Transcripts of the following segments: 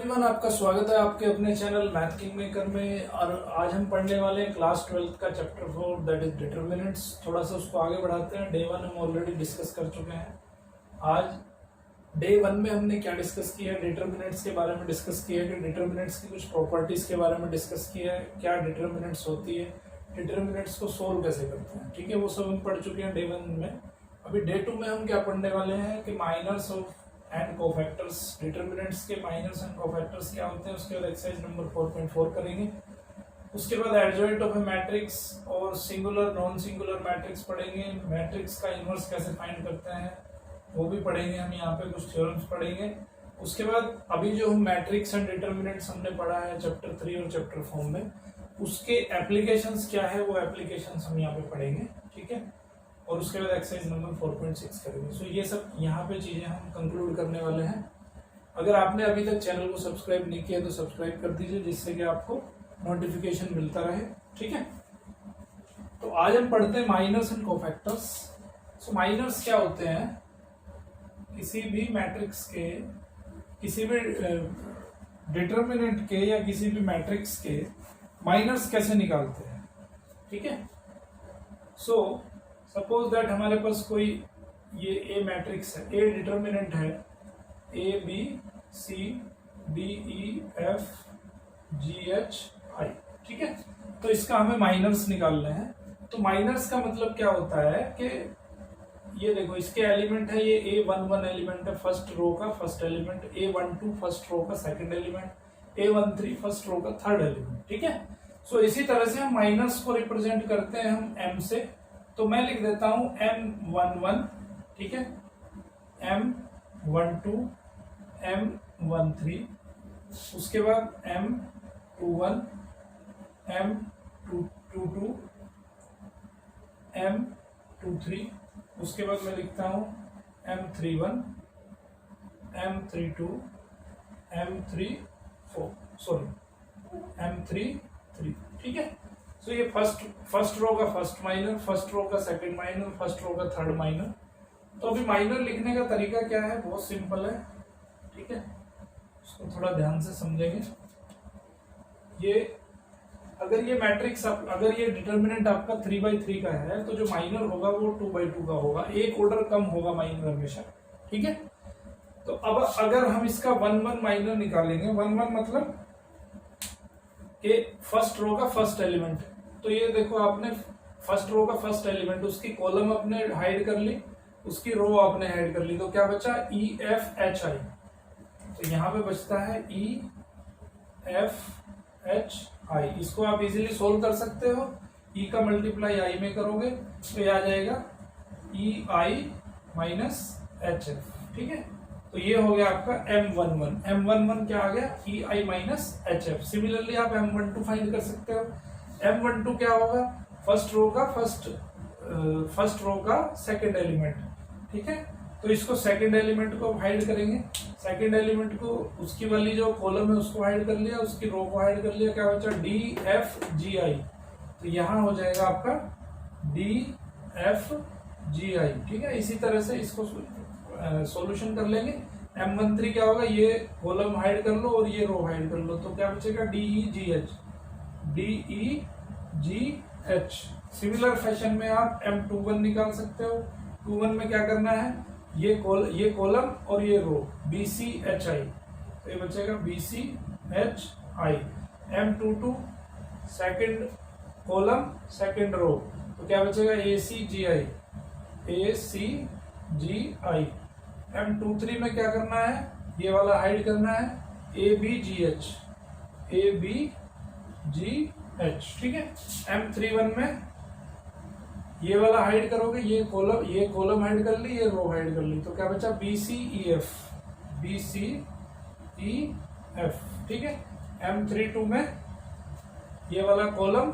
Everyone, आपका स्वागत है आपके अपने चैनल मैथ किंग मेकर में। और आज हम पढ़ने वाले हैं क्लास 12th का चैप्टर 4 दैट इज डिटरमिनेंट्स। थोड़ा सा उसको आगे बढ़ाते हैं। डे 1 हम ऑलरेडी डिस्कस कर चुके हैं। आज डे 1 में हमने क्या डिस्कस किया है, डिटरमिनेंट्स के बारे में डिस्कस किया है कि डिटरमिनेंट्स की कुछ प्रॉपर्टीज के बारे में डिस्कस किया है, क्या डिटरमिनेंट्स होती है, डिटरमिनेंट्स को सोल्व कैसे करते हैं। ठीक है, वो सब हम पढ़ चुके हैं डे 1 में। अभी डे 2 में हम क्या पढ़ने वाले हैं कि minors of and cofactors, determinants के माइनर्स एंड कोफैक्टर्स क्या होते हैं। उसके बाद एक्सरसाइज नंबर 4.4 करेंगे। उसके बाद एडजॉइंट ऑफ ए मैट्रिक्स और सिंगुलर नॉन सिंगुलर मैट्रिक्स पढ़ेंगे। मैट्रिक्स का इनवर्स कैसे फाइंड करते हैं वो भी पढ़ेंगे हम। यहाँ पे कुछ थ्योरम्स पढ़ेंगे। उसके बाद अभी जो हम मैट्रिक्स एंड डिटरमिनेंट्स हमने पढ़ा है चैप्टर 3 और चैप्टर 4 में, उसके एप्लीकेशंस क्या है वो एप्लीकेशंस हम यहाँ पे पढ़ेंगे। ठीक है, और उसके बाद एक्सरसाइज नंबर 4.6 करेंगे। सो ये सब यहाँ पे चीजें हम कंक्लूड करने वाले हैं। अगर आपने अभी तक चैनल को सब्सक्राइब नहीं किया तो सब्सक्राइब कर दीजिए, जिससे कि आपको नोटिफिकेशन मिलता रहे। ठीक है, तो आज हम पढ़ते हैं minors and cofactors. So minors क्या होते हैं, किसी भी मैट्रिक्स के, किसी भी डिटरमिनेंट के या किसी भी मैट्रिक्स के माइनर्स कैसे निकालते हैं। ठीक है, सो सपोज दैट हमारे पास कोई ये ए मैट्रिक्स है, ए डिटरमिनेंट है A B C D E F G H I. ठीक है, तो इसका हमें माइनर्स निकालने हैं। तो माइनर्स का मतलब क्या होता है कि ये देखो, इसके एलिमेंट है ये A11 एलिमेंट है फर्स्ट रो का first element, A12 first row का second element, A13 first row का थर्ड एलिमेंट। ठीक है, सो इसी तरह से हम माइनर्स को रिप्रेजेंट करते हैं हम M से। तो मैं लिख देता हूं M11, ठीक है, M12, M13, उसके बाद M21, M22, M23, उसके बाद मैं लिखता हूं M31, M32, M34, sorry M33। ठीक है, तो ये फर्स्ट रो का फर्स्ट माइनर, फर्स्ट रो का सेकंड माइनर, फर्स्ट रो का थर्ड माइनर। तो अभी माइनर लिखने का तरीका क्या है, बहुत सिंपल है। ठीक है, इसको थोड़ा ध्यान से समझेंगे। ये अगर ये मैट्रिक्स, अगर ये डिटरमिनेंट आपका 3/3 का है तो जो माइनर होगा वो 2/2 का होगा, एक ऑर्डर कम होगा माइनर हमेशा। ठीक है, तो अब अगर हम इसका 1/1 माइनर निकालेंगे, 1/1 मतलब कि फर्स्ट रो का फर्स्ट एलिमेंट। तो ये देखो, आपने फर्स्ट रो का फर्स्ट एलिमेंट, उसकी कॉलम आपने हाइड कर ली, उसकी रो आपने हाइड कर ली, तो क्या बचा ई एफ एच आई। तो यहां पे बचता है ई एफ एच आई। इसको आप इजीली सोल्व कर सकते हो। ई का मल्टीप्लाई आई में करोगे तो ये आ जाएगा ई आई माइनस एच एफ। ठीक है, तो ये हो गया आपका M11। M11 क्या आ गया, ई आई माइनस एच एफ। सिमिलरली आप M12 फाइंड कर सकते हो। M12 क्या होगा, फर्स्ट रो का सेकंड एलिमेंट। ठीक है, तो इसको सेकंड एलिमेंट को हाइड करेंगे, सेकंड एलिमेंट को, उसकी वाली जो कॉलम है उसको हाइड कर लिया, उसकी रो को हाइड कर लिया, क्या बचा डी एफ जी आई। तो यहां हो जाएगा आपका डी एफ जी आई। ठीक है, इसी तरह से इसको सॉल्यूशन कर लेंगे। M13 क्या होगा, ये कॉलम हाइड कर लो और ये रो हाइड कर लो, तो क्या बचेगा D E G H, D E G H. Similar fashion में आप M21 निकाल सकते हो। 21 में क्या करना है, ये कॉलम और ये रो बी सी एच आई, तो ये बचेगा B C H I. M22 second column second row, तो क्या बचेगा ए सी जी आई, ए सी जी आई। M23 में क्या करना है, ये वाला हाइड करना है, A B G H, A B G H. ठीक है, M31 में ये वाला हाइड करोगे, ये कॉलम हाइड कर ली, ये रो हाइड कर ली, तो क्या बचा B C E F, B C E F. ठीक है, M32 में ये वाला कॉलम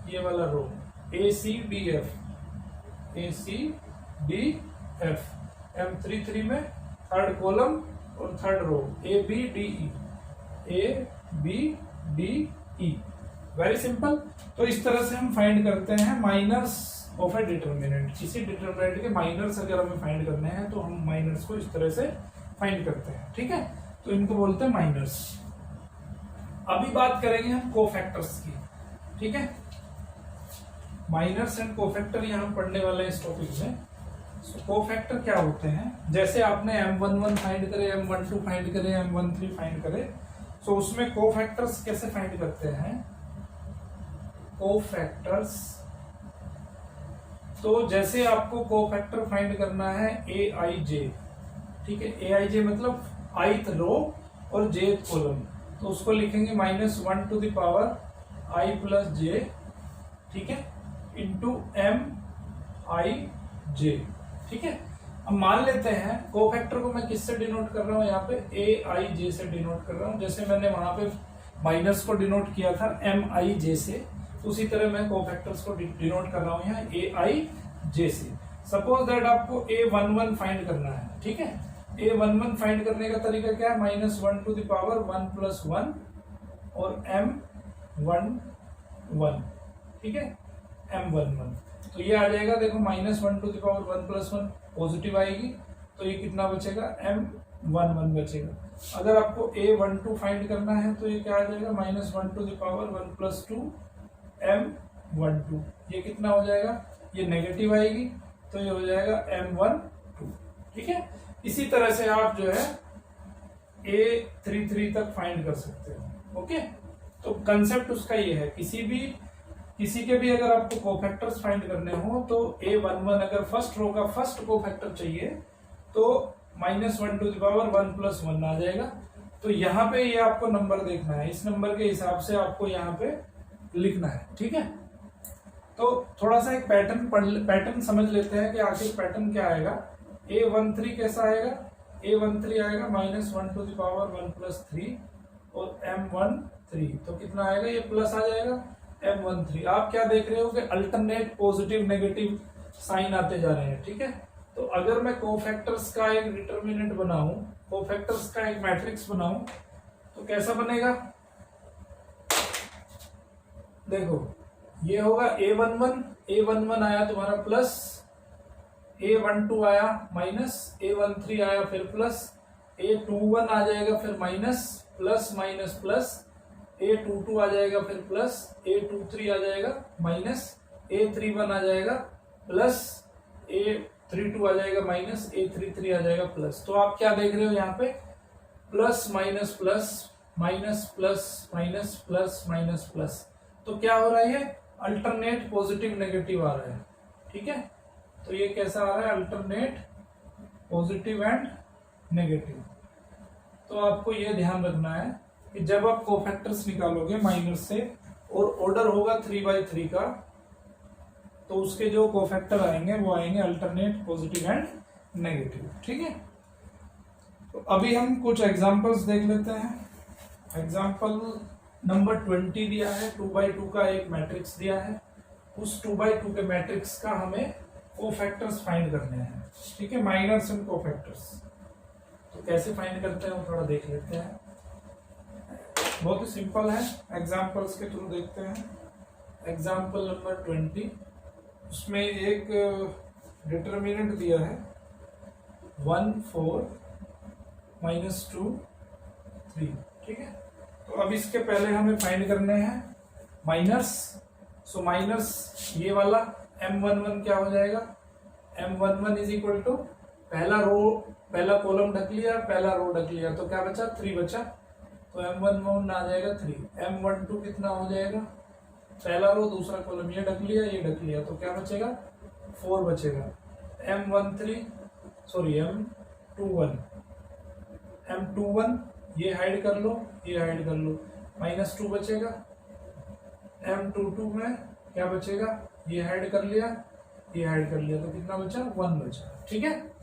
ये वाला row, A C D F, A C D F. M33 में थर्ड कॉलम और third row, A B D E, A B D E. Very simple. तो इस तरह से हम फाइंड करते हैं माइनर्स ऑफ ए डिटरमिनेंट। किसी डिटरमिनेंट के माइनर्स अगर हमें फाइंड करने हैं तो हम माइनर्स को इस तरह से फाइंड करते हैं। ठीक है, तो इनको बोलते हैं माइनर्स। अभी बात करेंगे हम कोफैक्टर्स की, ठीक है। माइनर्स एंड कोफैक्टर यहाँ पढ़ने वाले हैं इस टॉपिक में। कोफैक्टर क्या होते हैं, जैसे आपने M11 फाइंड करे, M12 फाइंड करे, M13 फाइंड करे, तो उसमें कोफैक्टर्स कैसे फाइंड करते हैं। कोफैक्टर्स, तो जैसे आपको कोफैक्टर फाइंड करना है AIJ, ठीक है। AIJ मतलब ith रो और jth कॉलम, तो उसको लिखेंगे -1 to the power I plus j, ठीक है, इंटू MIJ, ठीक है। अब मान लेते हैं कोफैक्टर को मैं किससे डिनोट कर रहा हूं, यहाँ पे AIJ से डिनोट कर रहा हूं। जैसे मैंने वहां पे माइनस को डिनोट किया था MIJ से, उसी तरह मैं कोफैक्टर्स को डिनोट कर रहा हूं यहाँ AIJ से। सपोज दैट आपको A11 फाइंड करना है, ठीक है। A11 फाइंड करने का तरीका क्या है, -1 टू द पावर 1 प्लस 1 और M11, ठीक है, M11। तो ये आ जाएगा, देखो -1 to the power 1 plus 1 positive आएगी, तो ये कितना बचेगा, M11 बचेगा। अगर आपको A12 फाइंड करना है तो ये क्या आ जाएगा, -1 to the power 1 plus 2 M12, ये कितना हो जाएगा, ये नेगेटिव आएगी, तो ये हो जाएगा M12, ठीक है। इसी तरह से आप जो है A33 तक फाइंड कर सकते हो, ओके। तो कंसेप्ट उसका ये है, किसी के भी अगर आपको कोफैक्टर्स फाइंड करने हो तो A11 अगर फर्स्ट रो का फर्स्ट कोफैक्टर चाहिए तो -1 टू द पावर 1 प्लस 1 आ जाएगा। तो यहाँ पे ये आपको नंबर देखना है, इस नंबर के हिसाब से आपको यहाँ पे लिखना है, ठीक है। तो थोड़ा सा एक पैटर्न समझ लेते हैं कि आखिर पैटर्न क्या आएगा। A13 कैसा आएगा, A13 आएगा -1 टू द पावर 1 प्लस 3 और M13, तो कितना आएगा, ये प्लस आ जाएगा M13। आप क्या देख रहे हो कि अल्टरनेट पॉजिटिव नेगेटिव साइन आते जा रहे हैं, ठीक है। तो अगर मैं कोफैक्टर्स का एक डिटर्मिनेंट बनाऊं, कोफैक्टर्स का एक मैट्रिक्स बनाऊं, तो कैसा बनेगा, देखो ये होगा A11 आया तुम्हारा प्लस, A12 आया माइनस, A13 आया फिर प्लस, A21 आ जाएगा फिर minus, plus minus plus, A22 आ जाएगा फिर प्लस, A23 आ जाएगा माइनस, A31 आ जाएगा प्लस, A32 आ जाएगा माइनस, A33 आ जाएगा प्लस। तो आप क्या देख रहे हो यहाँ पे, plus minus plus minus plus minus plus minus plus. तो क्या हो रहा है, ये अल्टरनेट पॉजिटिव नेगेटिव आ रहा है, ठीक है। तो ये कैसा आ रहा है, अल्टरनेट पॉजिटिव एंड नेगेटिव। तो आपको ये ध्यान रखना है कि जब आप कोफैक्टर्स निकालोगे माइनस से और ऑर्डर होगा 3/3 का, तो उसके जो कोफैक्टर आएंगे वो आएंगे अल्टरनेट पॉजिटिव एंड नेगेटिव, ठीक है। तो अभी हम कुछ एग्जांपल्स देख लेते हैं। एग्जांपल नंबर 20 दिया है, 2/2 का एक मैट्रिक्स दिया है, उस 2/2 के मैट्रिक्स का हमें कोफैक्टर्स फाइंड करने हैं, ठीक है, माइनर्स एंड कोफैक्टर्स। तो कैसे फाइंड करते हैं वो थोड़ा देख लेते हैं, बहुत ही सिंपल है, एग्जांपल्स के थ्रू देखते हैं। एग्जांपल नंबर 20, उसमें एक डिटर्मिनेंट दिया है 1 4 -2 3, ठीक है। तो अब इसके पहले हमें फाइंड करने हैं माइनर्स। सो माइनर्स ये वाला M11 क्या हो जाएगा, M11 इज इक्वल टू पहला कॉलम ढक लिया, पहला रो ढक लिया, तो क्या बचा, 3 बचा, तो M11 आ जाएगा 3। M12 कितना हो जाएगा, पहला रो दूसरा कॉलम ये ढक लिया ये ढक लिया, तो क्या बचेगा, 4 बचेगा। M21 ये हाइड कर लो, ये हाइड कर लो, -2 बचेगा। M22 में क्या बचेगा, ये हाइड कर लिया ये हाइड कर लिया, तो कितना बचा, 1 बचा, ठीक है।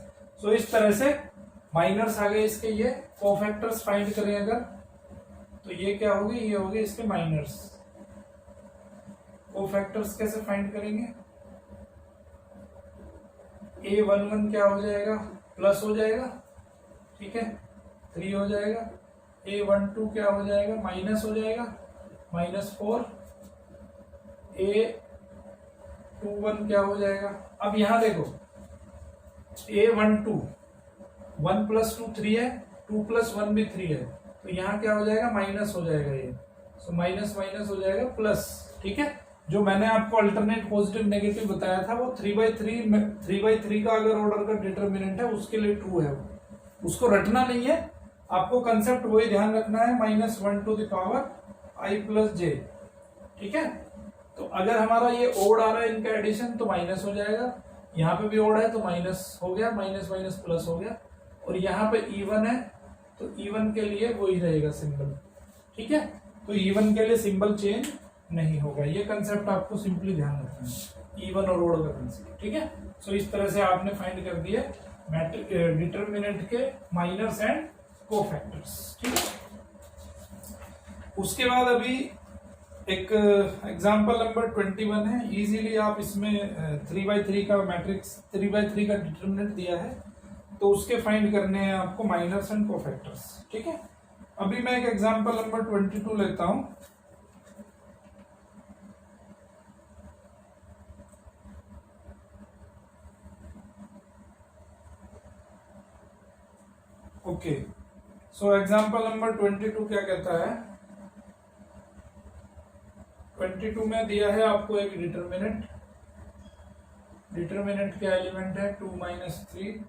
सो इस तरह से माइनर्स आ गए इसके, ये कोफैक्टर्स फाइंड करें अगर, तो ये क्या होगी, ये होगी इसके माइनर्स। कोफैक्टर्स कैसे फाइंड करेंगे, A11 क्या हो जाएगा, प्लस हो जाएगा, ठीक है, 3 हो जाएगा। A12 क्या हो जाएगा, माइनस हो जाएगा, -4। A21 क्या हो जाएगा, अब यहां देखो A12 1 + 2 3 है, 2 + 1 भी 3 है, तो यहाँ क्या हो जाएगा, माइनस हो जाएगा ये, सो माइनस माइनस हो जाएगा प्लस। ठीक है, जो मैंने आपको अल्टरनेट पॉजिटिव नेगेटिव बताया था वो 3/3 का अगर ऑर्डर का डिटर्मिनेंट है उसके लिए ट्रू है, उसको रटना नहीं है, आपको कंसेप्ट वही ध्यान रखना है, -1 to the power i + j। ठीक है, तो अगर हमारा ये ओड आ रहा है इनका एडिशन तो माइनस हो जाएगा, यहाँ पे भी ओड है तो माइनस हो गया, माइनस माइनस प्लस हो गया, और यहाँ पे इवन है तो इवन के लिए वही रहेगा सिंबल। ठीक है, तो इवन के लिए सिंबल चेंज नहीं होगा। ये कंसेप्ट आपको सिंपली ध्यान रखना है, इवन और ओड का कंसेप्ट। ठीक है, सो इस तरह से आपने फाइंड कर दिया डिटरमिनेंट के माइनर्स एंड कोफैक्टर्स। ठीक है, उसके बाद अभी एक एग्जांपल नंबर 21 है। इजीली आप इसमें 3/3 का मैट्रिक्स 3/3 का डिटरमिनेंट दिया है तो उसके फाइंड करने हैं आपको माइनर्स एंड कोफैक्टर्स। ठीक है, अभी मैं एक एग्जांपल नंबर 22 लेता हूं। ओके, सो एग्जांपल नंबर 22 क्या कहता है? 22 में दिया है आपको एक डिटरमिनेंट, डिटरमिनेंट के एलिमेंट है 2 - 3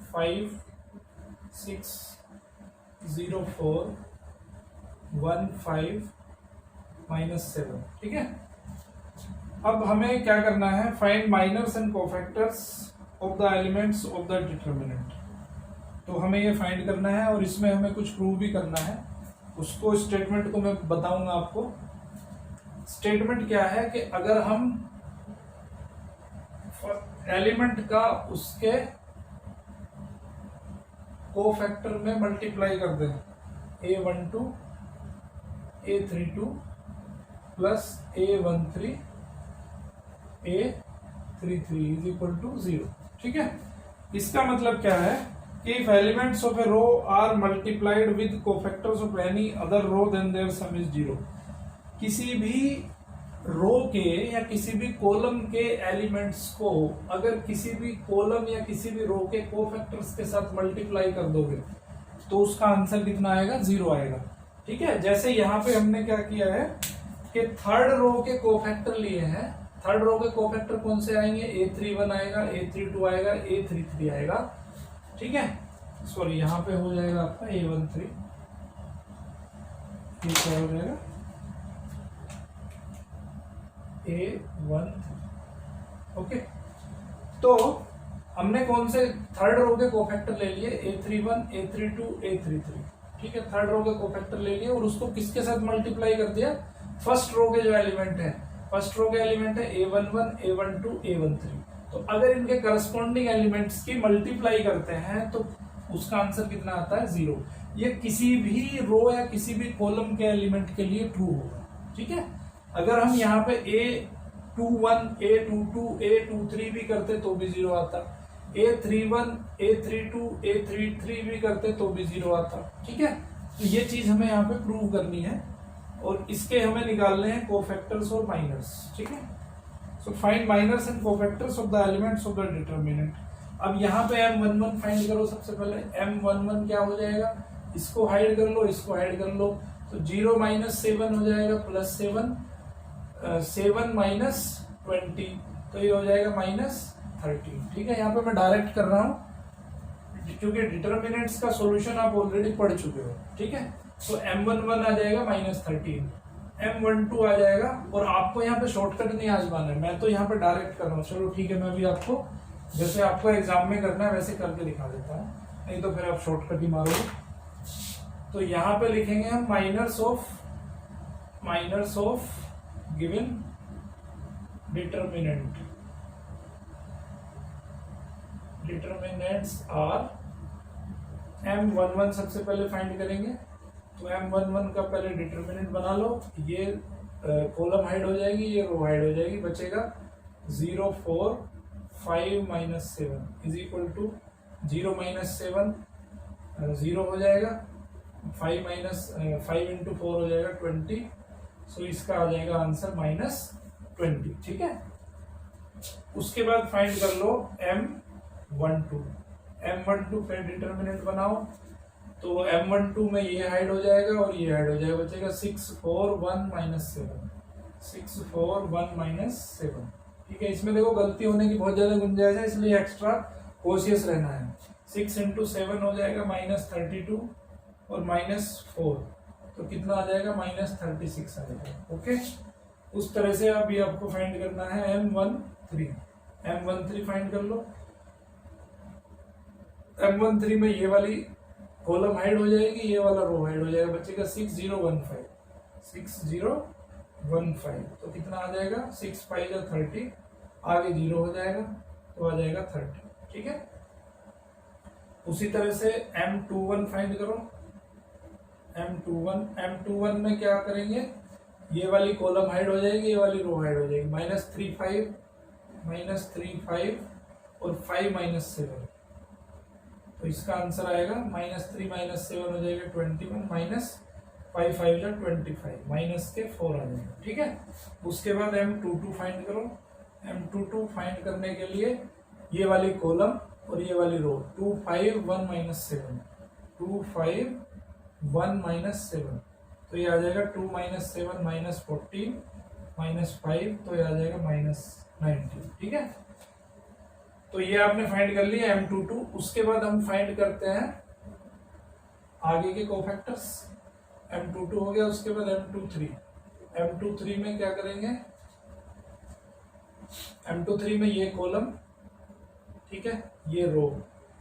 5 6 0 4 1 5 -7। ठीक है, अब हमें क्या करना है? Find minors and cofactors of the elements of the determinant. तो हमें ये फाइंड करना है और इसमें हमें कुछ प्रूव भी करना है, उसको स्टेटमेंट को मैं बताऊंगा आपको। स्टेटमेंट क्या है कि अगर हम एलिमेंट का उसके कोफैक्टर में मल्टीप्लाई कर दें, A12 A32 plus A13 A33 is equal to 0। ठीक है, इसका मतलब क्या है कि if elements of a row are multiplied with cofactors of any other row then their sum is 0। किसी भी रो के या किसी भी कॉलम के एलिमेंट्स को अगर किसी भी कॉलम या किसी भी रो के कोफैक्टर्स के साथ मल्टीप्लाई कर दोगे तो उसका आंसर कितना आएगा? 0 आएगा। ठीक है, जैसे यहाँ पे हमने क्या किया है कि थर्ड रो के कोफैक्टर लिए हैं। थर्ड रो के कोफैक्टर कौन से आएंगे? A31 आएगा, A32 आएगा, A33 आएगा। ठीक है, सॉरी यहाँ पे हो जाएगा आपका A13, ये क्या हो जाएगा? A13। ओके, तो हमने कौन से थर्ड रो के कोफैक्टर ले लिए? A31 A32 A33। ठीक है, थर्ड रो के कोफैक्टर ले लिए और उसको किसके साथ मल्टीप्लाई कर दिया? फर्स्ट रो के जो एलिमेंट है, फर्स्ट रो के एलिमेंट है A11 A12 A13। तो अगर इनके करस्पॉन्डिंग एलिमेंट्स की मल्टीप्लाई करते हैं तो उसका आंसर कितना आता है? 0। ये किसी भी रो या किसी भी कॉलम के एलिमेंट के लिए ट्रू होगा। ठीक है, अगर हम यहाँ पे A21 A22 A23 भी करते तो भी 0 आता, A31 A32 A33 भी करते तो भी 0 आता। ठीक है, तो ये चीज हमें यहाँ पे प्रूव करनी है और इसके हमें निकालने हैं कोफैक्टर्स और माइनर्स। ठीक है, so find minors and cofactors of the elements of the determinant. अब यहाँ पे M11 फाइंड करो। सबसे पहले M11 क्या हो जाएगा? इसको हाइड कर लो, इसको हाइड कर लो, तो 0 - 7 हो जाएगा प्लस 7 7 - 20 तो ये हो जाएगा -13। ठीक है, यहाँ पे मैं डायरेक्ट कर रहा हूँ क्योंकि डिटरमिनेंट्स का सॉल्यूशन आप ऑलरेडी पढ़ चुके हो। ठीक है, तो M11 आ जाएगा -13, M12 आ जाएगा, और आपको यहाँ पे शॉर्टकट नहीं आजमाना है, मैं तो यहाँ पे डायरेक्ट कर रहा हूँ। चलो ठीक है, मैं भी आपको जैसे आपको एग्जाम में करना है वैसे करके दिखा देता हूँ, नहीं तो फिर आप शॉर्टकट ही मारोगे। तो यहाँ पे लिखेंगे हम minors of given determinant. Determinants are M11 सबसे पहले फाइंड करेंगे, तो M11 का पहले डिटरमिनेंट बना लो। ये कॉलम हाइड हो जाएगी, ये रो हाइड हो जाएगी, बचेगा 0 4 5 - 7 इज इक्वल टू 0 - 7 0 हो जाएगा, 5 × 4 हो जाएगा 20। सो इसका आ जाएगा आंसर -20। ठीक है, उसके बाद फाइंड कर लो M12 पे डिटरमिनेंट बनाओ। तो M12 में ये हाइड हो जाएगा और ये हाइड हो जाएगा, बचेगा 6 4 1 माइनस 7, 6 4 1 माइनस 7। ठीक है, इसमें देखो गलती होने की बहुत ज्यादा गुंजाइश है, इसलिए एक्स्ट्रा कोशियस रहना है। 6 इंटू 7 हो जाएगा -32 और -4, तो कितना आ जाएगा -36 आ जाएगा। ओके, उस तरह से अब ये आपको फाइंड करना है M13। M13 फाइंड कर लो। M13 में ये वाली कॉलम हाइड हो जाएगी, ये वाला रो हाइड हो जाएगा, बचेगा 6015, 6015। तो कितना आ जाएगा 6 5 या 30, आगे 0 हो जाएगा तो आ जाएगा 30। ठीक है, उसी तरह से M21 फाइंड करो। M21 में क्या करेंगे, ये वाली कॉलम हाइड हो जाएगी, ये वाली रो हाइड हो जाएगी, -35 और 5 -7। तो इसका आंसर आएगा -3 -7 हो जाएगा 21, -5 5 या 25, माइनस के 4 आ जाएगा। ठीक है, उसके बाद M22 फाइंड करो। M22 फाइंड करने के लिए ये वाली कॉलम और ये वाली रो, 2 5 1 -7, 2 5 1 -7, तो ये आ जाएगा 2 -7 -14 -5, तो ये आ जाएगा -19। ठीक है, तो ये आपने फाइंड कर लिया M22। उसके बाद हम फाइंड करते हैं आगे के कोफैक्टर्स। M22 हो गया, उसके बाद M23 में क्या करेंगे, M23 में ये कॉलम, ठीक है, ये रो,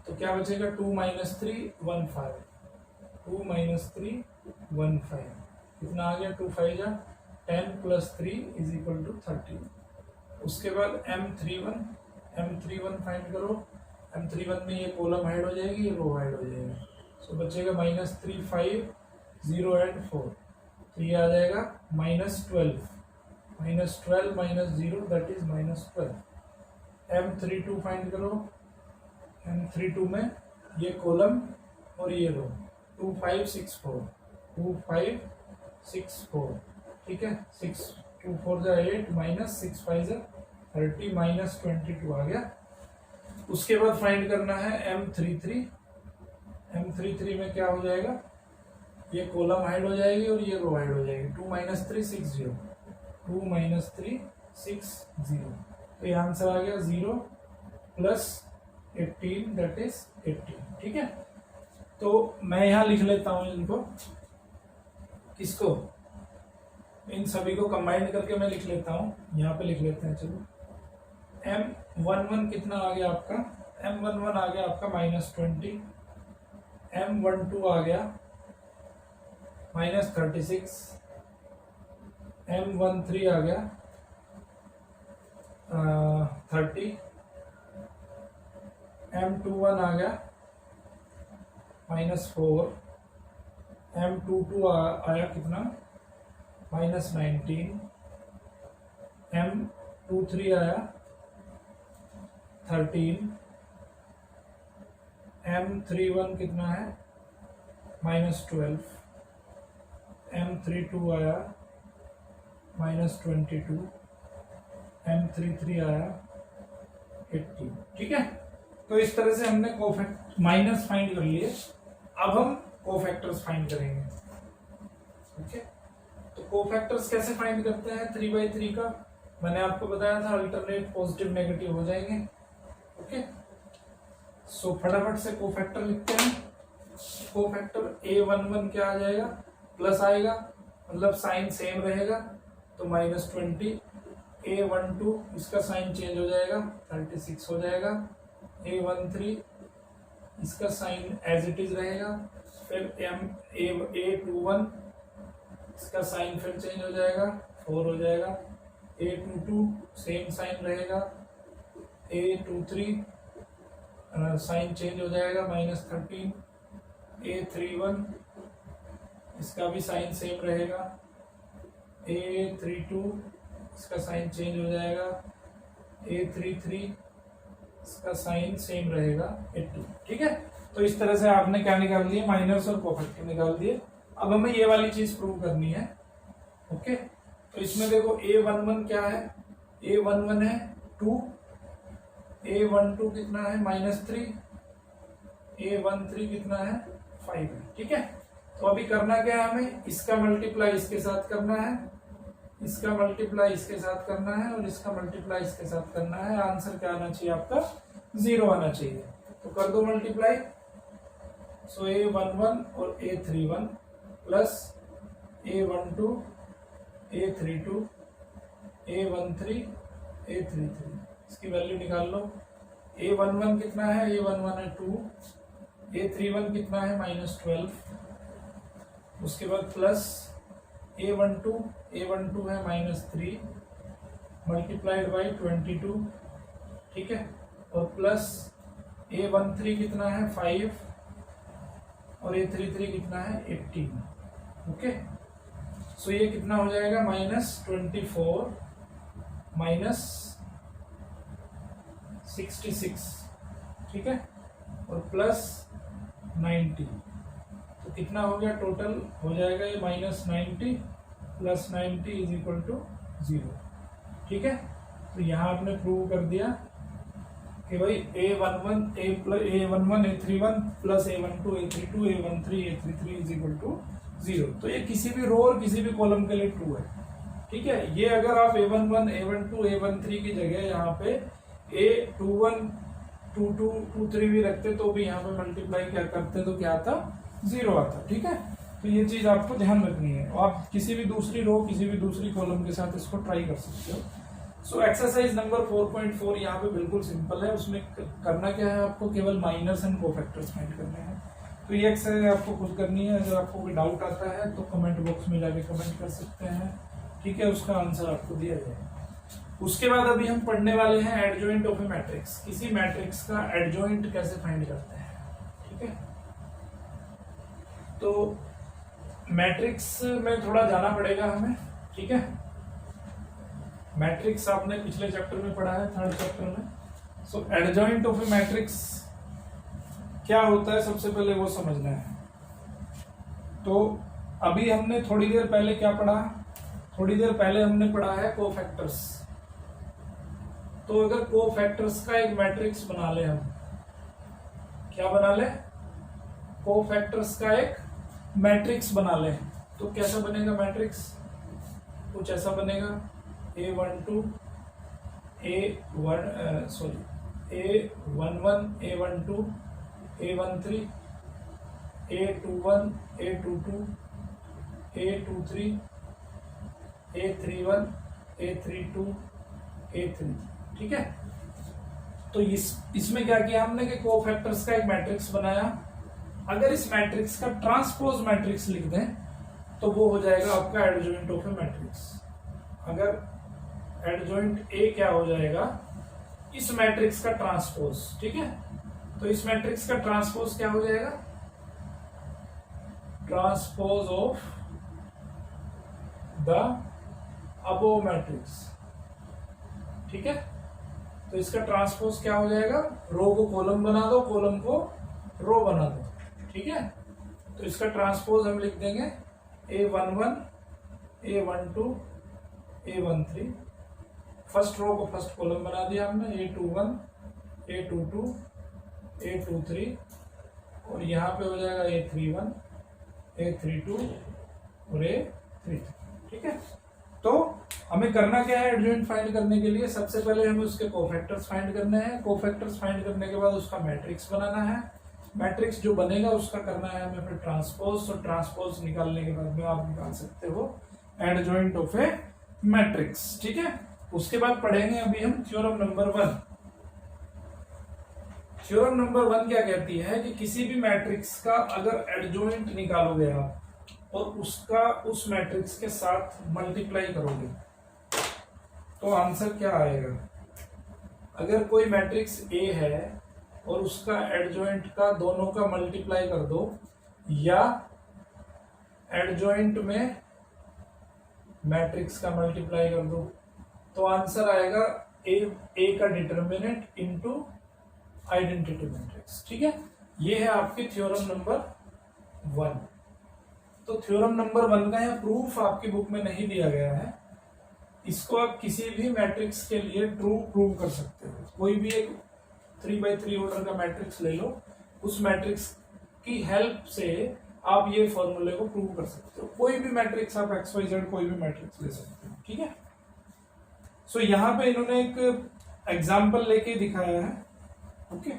तो क्या बचेगा 2 -3 1 5, 2 -3 1 5, कितना आ गया 2 5 जा 10 + 3 = 30। उसके बाद M31 फाइंड करो। M31 में ये कॉलम हाइड हो जाएगी, ये रो हाइड हो जाएगी, सो बचेगा -3 5 0 और 4, तो ये आ जाएगा -12 -0 दैट इज -12। M32 फाइंड करो। M32 में ये कॉलम और ये रो, 2 5 6 4, 2 5 6 4, ठीक है, 6 2 4 जा 8 -6 5 जा 30 -22 आ गया। उसके बाद फाइंड करना है M33। M33 में क्या हो जाएगा, ये कॉलम हाइड हो जाएगी और ये रो हाइड हो जाएगी, 2 -3 6 0, 2 -3 6 0, तो ये आंसर आ गया 0 + 18 दैट इज 18। ठीक है, तो मैं यहाँ लिख लेता हूँ इनको, किसको, इन सभी को कंबाइंड करके मैं लिख लेता हूँ, यहाँ पे लिख लेते हैं। चलो, M11 कितना आ गया आपका, M11 आ गया आपका -20, M12 आ गया -36, M13 आ गया 30, M21 आ गया -4, M22 आया कितना -19, M23 आया 13, M31 कितना है -12, M32 आया -22, M33 आया 18। ठीक है, तो इस तरह से हमने माइनस फाइंड कर लिए। अब हम कोफैक्टर्स फाइंड करेंगे। ओके, तो कोफैक्टर्स कैसे फाइंड करते हैं 3/3 का, मैंने आपको बताया था अल्टरनेट पॉजिटिव नेगेटिव हो जाएंगे। ओके, सो फटाफट से कोफैक्टर लिखते हैं। कोफैक्टर A11 क्या आ जाएगा, प्लस आएगा, मतलब साइन सेम रहेगा, तो -20। A12 इसका साइन चेंज हो जाएगा, 36 हो जाएगा। A13 इसका साइन एज इट इज रहेगा, फिर A21 इसका साइन फिर चेंज हो जाएगा, 4 हो जाएगा। A22 सेम साइन रहेगा। A23 साइन चेंज हो जाएगा, -13। A31 इसका भी साइन सेम रहेगा। A32 इसका साइन चेंज हो जाएगा। A33 इसका साइन सेम रहेगा 80। ठीक है, तो इस तरह से आपने क्या निकाल दिए, माइनर्स और कोफैक्टर निकाल दिए। अब हमें ये वाली चीज प्रूव करनी है। ओके, तो इसमें देखो A11 क्या है, A11 है 2, A12 कितना है -3, A13 कितना है 5 है। ठीक है, तो अभी करना क्या है, हमें इसका मल्टीप्लाई इसके साथ करना है, इसका मल्टीप्लाई इसके साथ करना है और इसका मल्टीप्लाई इसके साथ करना है। आंसर क्या आना चाहिए आपका, 0 आना चाहिए। तो कर दो मल्टीप्लाई। सो A11 और A31 plus A12 A32 A13 A33, इसकी वैल्यू निकाल लो। A11 कितना है, A11 है 2, A31 कितना है -12, उसके बाद प्लस A12 है -3 मल्टीप्लाइड बाई 22। ठीक है, और प्लस A13 कितना है 5 और A33 कितना है 18। ओके, सो ये कितना हो जाएगा -24 -66। ठीक है, और प्लस 90, तो कितना हो गया टोटल, हो जाएगा ये -90 प्लस 90 इज इक्वल टू 0। ठीक है, तो यहाँ आपने प्रूव कर दिया कि भाई A11 A31 plus A12 A32 A13 A33 is equal to 0। तो ये किसी भी रो और किसी भी कॉलम के लिए ट्रू है। ठीक है, ये अगर आप A11 A12 A13 की जगह यहाँ पे A21 22 23 भी रखते तो भी यहाँ पे मल्टीप्लाई क्या करते तो क्या आता, 0 आता। ठीक है, तो ये चीज आपको ध्यान रखनी है। आप किसी भी दूसरी रो किसी भी दूसरी कॉलम के साथ इसको ट्राई कर सकते हो। सो एक्सरसाइज नंबर 4.4 यहाँ पे बिल्कुल सिंपल है। उसमें करना क्या है, आपको केवल माइनर्स एंड कोफैक्टर्स फाइंड करने हैं। तो ये एक्सरसाइज आपको खुद करनी है। अगर आपको कोई डाउट आता है तो कमेंट बॉक्स में जाके कमेंट कर सकते हैं। ठीक है, उसका आंसर आपको दिया जाएगा। उसके बाद अभी हम पढ़ने वाले हैं एडजॉइंट ऑफ ए मैट्रिक्स। किसी मैट्रिक्स का एडजॉइंट कैसे फाइंड करते हैं। ठीक है, तो मैट्रिक्स में थोड़ा जाना पड़ेगा हमें। ठीक है, मैट्रिक्स आपने पिछले चैप्टर में पढ़ा है, 3rd चैप्टर में। सो एडजॉइंट ऑफ ए मैट्रिक्स क्या होता है, सबसे पहले वो समझना है। तो अभी हमने थोड़ी देर पहले क्या पढ़ा, थोड़ी देर पहले हमने पढ़ा है कोफैक्टर्स। तो अगर कोफैक्टर्स का एक मैट्रिक्स बना ले हम, क्या बना ले, कोफैक्टर्स का एक मैट्रिक्स बना ले, तो कैसा बनेगा मैट्रिक्स, कुछ ऐसा बनेगा A12 A11 A12 A13 A21 A22 A23 A31 A32 A33। ठीक है, तो इसमें क्या किया हमने कि कोफैक्टर्स का एक मैट्रिक्स बनाया। अगर इस मैट्रिक्स का ट्रांसपोज मैट्रिक्स लिख दें तो वो हो जाएगा आपका एडजॉइंट ऑफ ए मैट्रिक्स। अगर एडजॉइंट ए क्या हो जाएगा, इस मैट्रिक्स का ट्रांसपोज। ठीक है, तो इस मैट्रिक्स का ट्रांसपोज क्या हो जाएगा, transpose of the above matrix. ठीक है, तो इसका ट्रांसपोज क्या हो जाएगा, रो को कॉलम बना दो, कॉलम को रो बना दो। ठीक है, तो इसका ट्रांसपोज हम लिख देंगे A11 A12 A13। First row को फर्स्ट कॉलम बना दिया हमने, A21 A22 A23, और यहाँ पे हो जाएगा A31 A32 और A33। ठीक है, तो हमें करना क्या है एडजॉइंट फाइंड करने के लिए, सबसे पहले हमें उसके कोफैक्टर्स फाइंड करने हैं। कोफैक्टर्स फाइंड करने के बाद उसका मैट्रिक्स बनाना है। मैट्रिक्स जो बनेगा उसका करना है हमें फिर ट्रांसपोज। और ट्रांसपोज निकालने के बाद में आप निकाल सकते हो एडजॉइंट ऑफ ए मैट्रिक्स। ठीक है, उसके बाद पढ़ेंगे अभी हम थ्योरम नंबर 1। थ्योरम नंबर 1 क्या कहती है कि किसी भी मैट्रिक्स का अगर एडजॉइंट निकालोगे आप और उसका उस मैट्रिक्स के साथ मल्टीप्लाई करोगे तो आंसर क्या आएगा। अगर कोई मैट्रिक्स ए है और उसका एडजॉइंट का दोनों का मल्टीप्लाई कर दो, या एडजॉइंट में मैट्रिक्स का मल्टीप्लाई कर दो, तो आंसर आएगा ए का डिटर्मिनेंट इनटू आइडेंटिटी मैट्रिक्स। ठीक है, ये है आपकी थ्योरम नंबर 1। तो थ्योरम नंबर 1 का यह प्रूफ आपकी बुक में नहीं दिया गया है। इसको आप किसी भी मैट्रिक्स के लिए ट्रू प्रूव कर सकते हो। कोई भी एक 3x3 ऑर्डर का मैट्रिक्स ले लो, उस मैट्रिक्स की हेल्प से आप ये फॉर्मूले को प्रूव कर सकते हो। कोई भी मैट्रिक्स आप एक्स वाई जेड कोई भी मैट्रिक्स ले सकते हो, ठीक है। सो यहाँ पे इन्होंने एक एग्जाम्पल लेके दिखाया है, ओके।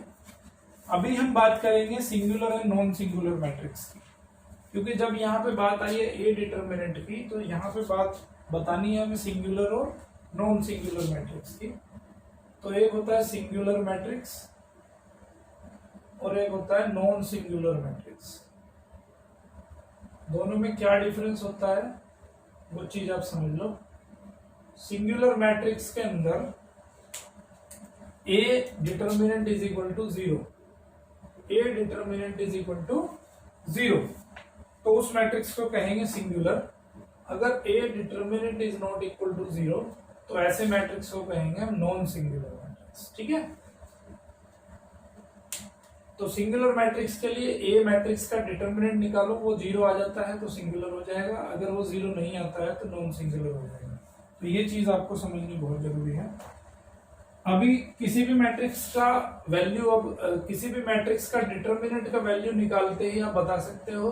अभी हम बात करेंगे singular and non singular matrix की, क्योंकि जब यहाँ पे बात आई है ए डिटर्मिनेंट की, तो यहाँ पे बात बतानी है हमें सिंगुलर और नॉन सिंगुलर मैट्रिक्स की। तो एक होता है सिंगुलर मैट्रिक्स और एक होता है नॉन सिंगुलर मैट्रिक्स। दोनों में क्या डिफरेंस होता है वो चीज आप समझ लो। सिंगुलर मैट्रिक्स के अंदर A determinant is equal to 0, A determinant is equal to 0, तो उस मैट्रिक्स को कहेंगे सिंगुलर। अगर A determinant is not equal to 0 तो ऐसे मैट्रिक्स को कहेंगे हम नॉन सिंगुलर मैट्रिक्स, ठीक है। तो सिंगुलर मैट्रिक्स के लिए ए मैट्रिक्स का डिटर्मिनेंट निकालो, वो 0 आ जाता है तो सिंगुलर हो जाएगा, अगर वो 0 नहीं आता है तो नॉन सिंगुलर हो जाएगा। तो ये चीज आपको समझनी बहुत जरूरी है। अभी किसी भी मैट्रिक्स का वैल्यू, अब किसी भी मैट्रिक्स का डिटर्मिनेंट का वैल्यू निकालते ही आप बता सकते हो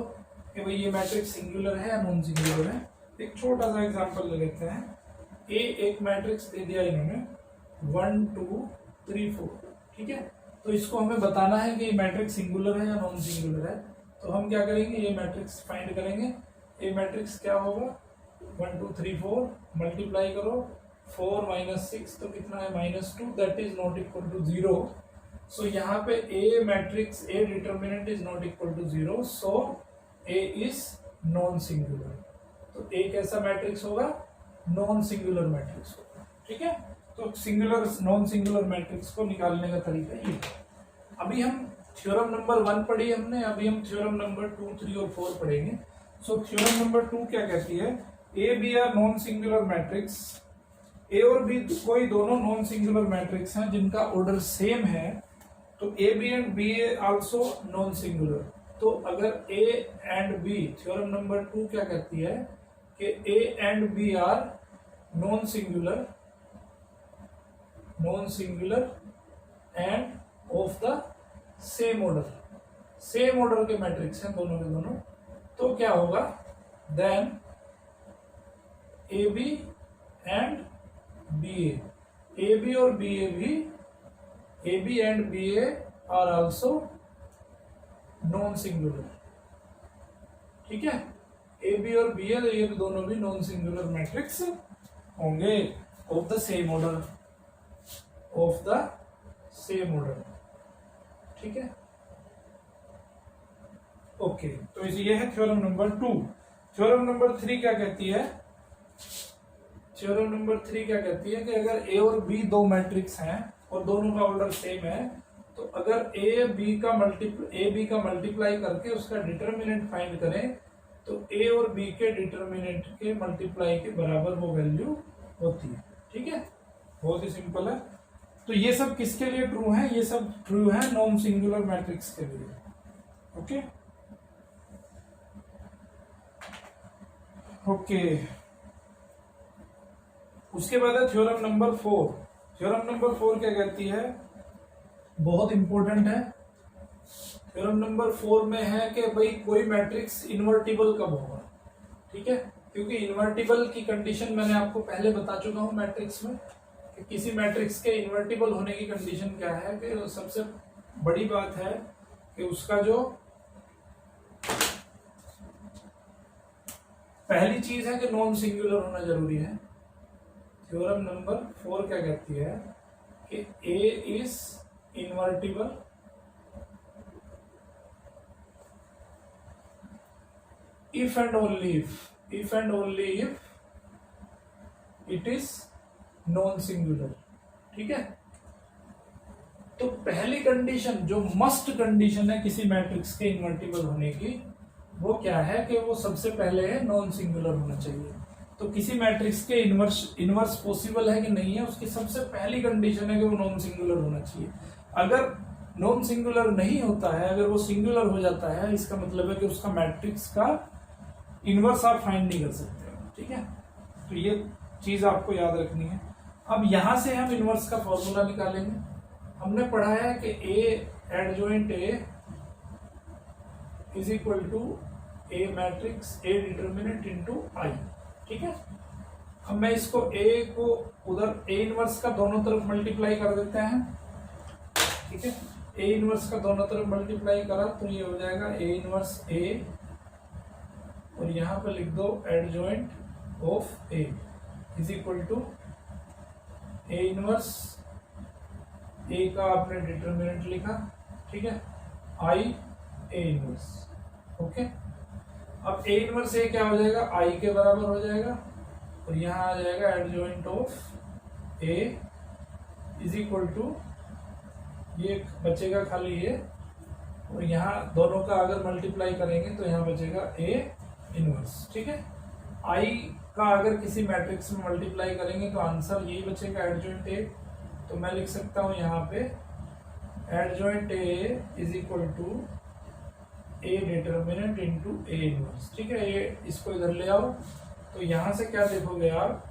कि भाई ये मैट्रिक्स सिंगुलर है या नॉन सिंगुलर है। एक छोटा सा एग्जांपल ले लेते हैं। ए एक मैट्रिक्स दे दिया इन्होंने 1 2 3 4, ठीक है। तो इसको हमें बताना है कि ये मैट्रिक्स सिंगुलर है या नॉन सिंगुलर है। तो हम क्या करेंगे, ये मैट्रिक्स फाइंड करेंगे। ये मैट्रिक्स क्या होगा, 1 2 3 4 मल्टीप्लाई करो 4 - 6 तो कितना है -2, that is not equal to 0। So यहाँ पे A matrix, A determinant is not equal to 0, so A is non singular. तो ए कैसा मैट्रिक्स होगा, नॉन सिंगुलर मैट्रिक्स होगा, ठीक है। तो सिंगुलर नॉन सिंगुलर मैट्रिक्स को निकालने का तरीका ये। अभी हम थ्योरम नंबर 1 पढ़ी हमने, अभी हम थ्योरम नंबर 2 3 और 4 पढ़ेंगे। सो थ्योरम नंबर 2 क्या कहती है, A B are non singular matrix. A और बी कोई दोनों नॉन सिंगुलर मैट्रिक्स हैं जिनका ऑर्डर सेम है, तो A B and B A also non singular. तो अगर A and B, theorem number 2 क्या कहती है कि A and B are non singular and of the same order, same order के मैट्रिक्स हैं दोनों के दोनों। तो क्या होगा, then A B and B A B और बी ए भी, A B and B A are also non singular, ठीक है। ए बी और बी ए ये दोनों भी नॉन सिंगुलर मैट्रिक्स होंगे of the same order, of the same order, ठीक है। ओके, तो ये है थ्योरम नंबर 2। थ्योरम नंबर 3 क्या कहती है, थ्योरम नंबर 3 क्या कहती है कि अगर ए और बी दो मैट्रिक्स हैं और दोनों का ऑर्डर सेम है, तो अगर ए बी का मल्टीप्लाई करके उसका डिटर्मिनेंट फाइंड करें तो ए और बी के डिटर्मिनेंट के मल्टीप्लाई के बराबर वो वैल्यू होती है, ठीक है। बहुत ही सिंपल है। तो ये सब किसके लिए ट्रू है, ये सब ट्रू है नॉन सिंगुलर मैट्रिक्स के लिए, ओके ओके। उसके बाद है थ्योरम नंबर 4। थ्योरम नंबर 4 क्या कहती है, बहुत इंपॉर्टेंट है। थ्योरम नंबर 4 में है कि भाई कोई मैट्रिक्स इन्वर्टिबल कब होगा, ठीक है। क्योंकि इन्वर्टिबल की कंडीशन मैंने आपको पहले बता चुका हूं मैट्रिक्स में, कि किसी मैट्रिक्स के इन्वर्टिबल होने की कंडीशन क्या है, कि सबसे बड़ी बात है कि उसका जो पहली चीज है कि नॉन सिंगुलर होना जरूरी है। थ्योरम नंबर 4 क्या कहती है कि A is invertible if and only if it is non singular, ठीक है। तो पहली कंडीशन जो मस्ट कंडीशन है किसी मैट्रिक्स के इन्वर्टिबल होने की, वो क्या है कि वो सबसे पहले है नॉन सिंगुलर होना चाहिए। तो किसी मैट्रिक्स के इनवर्स पॉसिबल है कि नहीं है, उसकी सबसे पहली कंडीशन है कि वो नॉन सिंगुलर होना चाहिए। अगर नॉन सिंगुलर नहीं होता है, अगर वो सिंगुलर हो जाता है, इसका मतलब है कि उसका मैट्रिक्स का इनवर्स आप फाइंड नहीं कर सकते, ठीक है। तो ये चीज आपको याद रखनी है। अब यहां से हम इनवर्स का फॉर्मूला निकालेंगे। हमने पढ़ा है कि A adjoint A is equal to A matrix A determinant into I. ठीक है, अब मैं इसको ए को उधर ए इनवर्स का दोनों तरफ मल्टीप्लाई कर देते हैं। ठीक है, ए इनवर्स का दोनों तरफ मल्टीप्लाई करा तो ये हो जाएगा ए इनवर्स ए, और यहां पर लिख दो adjoint of A is equal to A inverse A का आपने डिटर्मिनेंट लिखा। ठीक है, आई ए इनवर्स। ओके, अब ए इनवर्स ए क्या हो जाएगा, आई के बराबर हो जाएगा, और यहां आ जाएगा adjoint of A is equal to, ये बचेगा खाली ये, और यहाँ दोनों का अगर मल्टीप्लाई करेंगे तो यहाँ बचेगा ए इनवर्स। ठीक है, आई का अगर किसी मैट्रिक्स में मल्टीप्लाई करेंगे तो आंसर यही बचेगा एडजॉइंट ए। तो मैं लिख सकता हूँ यहाँ पे adjoint A is equal to A determinant into A inverse. ठीक है, ये इसको इधर ले आओ, तो यहाँ से क्या देखोगे आप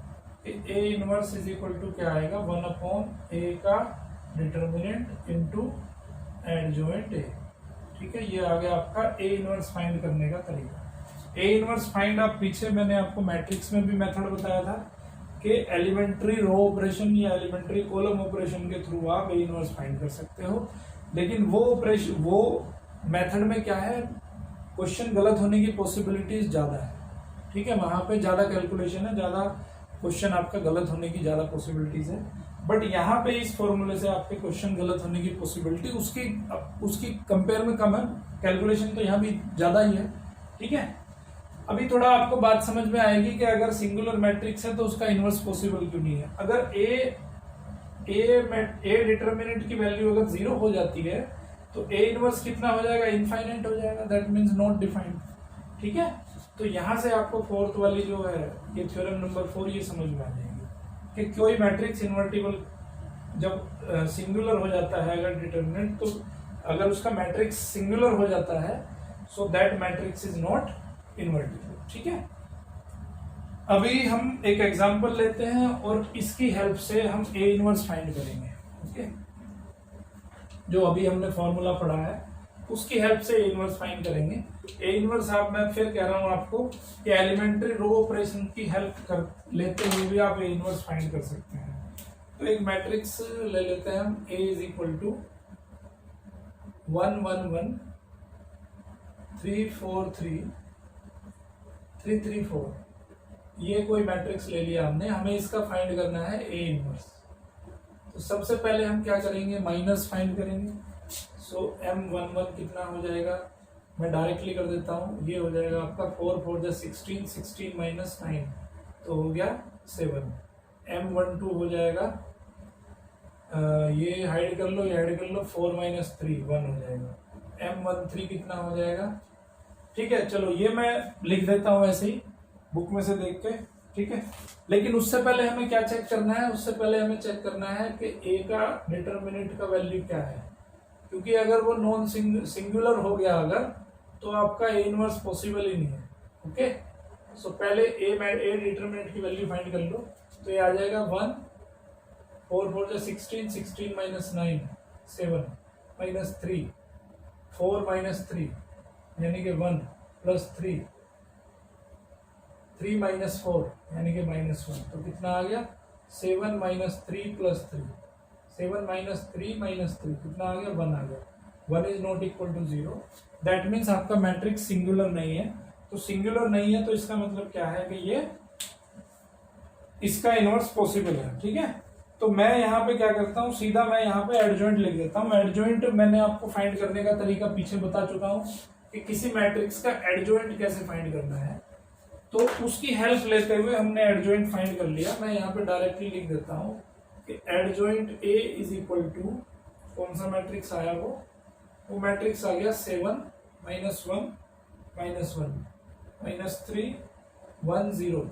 कि A inverse is equal to क्या आएगा, 1/a का डिटर्मिनेंट इनटू एडजॉइंट ए। ठीक है, ये आ गया आपका ए इनवर्स फाइंड करने का तरीका। ए इनवर्स फाइंड आप पीछे मैंने आपको मैट्रिक्स में भी मेथड बताया था कि एलिमेंट्री रो ऑपरेशन या एलिमेंट्री कॉलम ऑपरेशन के थ्रू आप ए इनवर्स फाइंड कर सकते हो, लेकिन वो ऑपरेशन वो मेथड में क्या है, क्वेश्चन गलत होने की पॉसिबिलिटीज ज्यादा है। ठीक है, वहां पे ज्यादा कैलकुलेशन है, ज्यादा क्वेश्चन आपका गलत होने की ज्यादा पॉसिबिलिटीज है, बट यहाँ पे इस फॉर्मूले से आपके क्वेश्चन गलत होने की पॉसिबिलिटी उसकी कंपेयर में कम है, कैलकुलेशन तो यहाँ भी ज्यादा ही है। ठीक है, अभी थोड़ा आपको बात समझ में आएगी कि अगर सिंगुलर मैट्रिक्स है तो उसका इनवर्स पॉसिबल क्यों नहीं है। अगर ए डिटर्मिनेंट की वैल्यू अगर 0 हो जाती है तो ए इनवर्स कितना हो जाएगा, इनफाइनाइट हो जाएगा, दैट मीन्स नॉट डिफाइंड। ठीक है, तो यहां से आपको फोर्थ वाली जो है ये थ्योरम नंबर 4 ये समझ में आ जाएगी कि कोई मैट्रिक्स इन्वर्टिबल जब सिंगुलर हो जाता है अगर डिटर्मिनेंट, तो अगर उसका मैट्रिक्स सिंगुलर हो जाता है so that matrix is not invertible. ठीक है, अभी हम एक एग्जांपल लेते हैं और इसकी हेल्प से हम ए इनवर्स फाइंड करेंगे। ओके, जो अभी हमने फॉर्मूला पढ़ा है उसकी हेल्प से ए इनवर्स फाइंड करेंगे। ए इनवर्स आप, मैं फिर कह रहा हूं आपको कि एलिमेंट्री रो ऑपरेशन की हेल्प कर लेते हुए भी आप ए इनवर्स फाइंड कर सकते हैं। तो एक मैट्रिक्स ले लेते हैं हम, ए इज इक्वल टू 1 1 1 3 4 3 3 3 4, ये कोई मैट्रिक्स ले लिया हमने, हमें इसका फाइंड करना है ए इनवर्स। तो सबसे पहले हम क्या करेंगे, माइनस फाइंड करेंगे। सो M11 कितना हो जाएगा, मैं डायरेक्टली कर देता हूँ, ये हो जाएगा आपका 4 4 16 16 माइनस 9 तो हो गया 7। M12 हो जाएगा, ये हाइड कर लो, ये हाइड कर लो, 4 माइनस 3 1 हो जाएगा। M13 कितना हो जाएगा। ठीक है, चलो ये मैं लिख देता हूँ ऐसे ही बुक में से देख के। ठीक है, लेकिन उससे पहले हमें क्या चेक करना है, उससे पहले हमें चेक करना है कि ए का डिटर्मिनेंट का वैल्यू क्या है, क्योंकि अगर वो नॉन सिंगुलर हो गया अगर, तो आपका ए इनवर्स पॉसिबल ही नहीं है। ओके, सो पहले ए डिटर्मिनेंट की वैल्यू फाइंड कर लो, तो ये आ जाएगा 1 4 4 16 16 माइनस 9 7 माइनस 3 4 माइनस 3 यानी कि 1 प्लस 3 3 माइनस 4 यानी कि माइनस 1, तो कितना आ गया 7 माइनस 3 प्लस 3 7 माइनस 3 माइनस 3 कितना आ गया 1 आ गया। 1 is not equal to 0, that means आपका मैट्रिक्स सिंगुलर नहीं है। तो सिंगुलर नहीं है तो इसका मतलब क्या है कि ये इसका इनवर्स पॉसिबल है। ठीक है, तो मैं यहाँ पे क्या करता हूँ, सीधा मैं यहाँ पे एडजॉइंट लिख देता हूँ। एडजॉइंट मैंने आपको फाइंड करने का तरीका पीछे बता चुका हूँ कि किसी मैट्रिक्स का एडजॉइंट कैसे फाइंड करना है, तो उसकी हेल्प लेते हुए हमने एडजॉइंट फाइंड कर लिया। मैं यहाँ पे डायरेक्टली लिख देता हूँ कि adjoint A is equal to, कौन सा मैट्रिक्स आया वो मैट्रिक्स आ गया 7 माइनस 1 माइनस 1 माइनस 3 1 0